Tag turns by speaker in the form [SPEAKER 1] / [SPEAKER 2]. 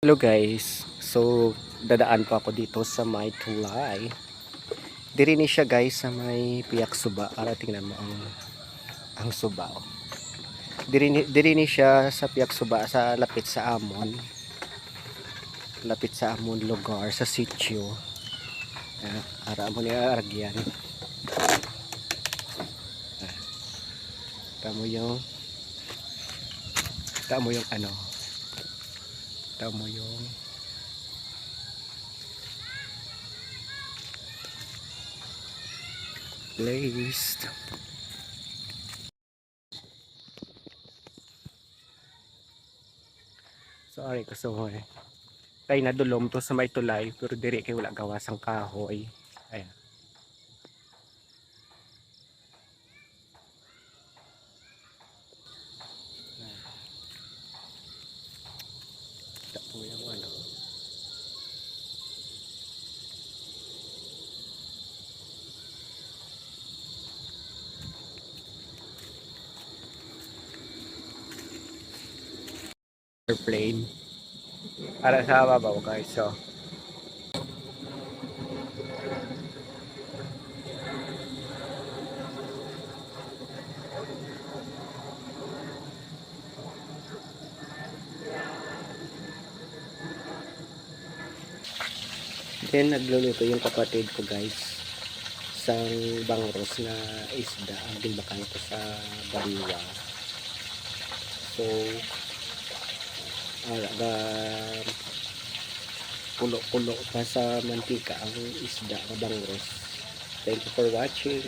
[SPEAKER 1] Hello guys, so dadaan po ako dito sa may tulay. Diri ni siya guys sa may piyak suba. Para tingnan mo ang suba. Oh. Diri ni siya sa piyak suba sa lapit sa Amon. Lapit sa Amon lugar sa sitio. Ara mo ni aragyan. Tamo yung ano. Tamo yung placed. Sorry kasoy. Kay nadulom to sa may tulay pero diri kay wala gawas ang kahoy. Ayan. Tapo yung ano. Airplane. Para sa babaw guys. So then nagluluto yung kapatid ko guys. Isang bangros na isda ang ginbakan ko sa bariwa. So pulo-pulo pa sa mantika ang isda na bangros. Thank you for watching.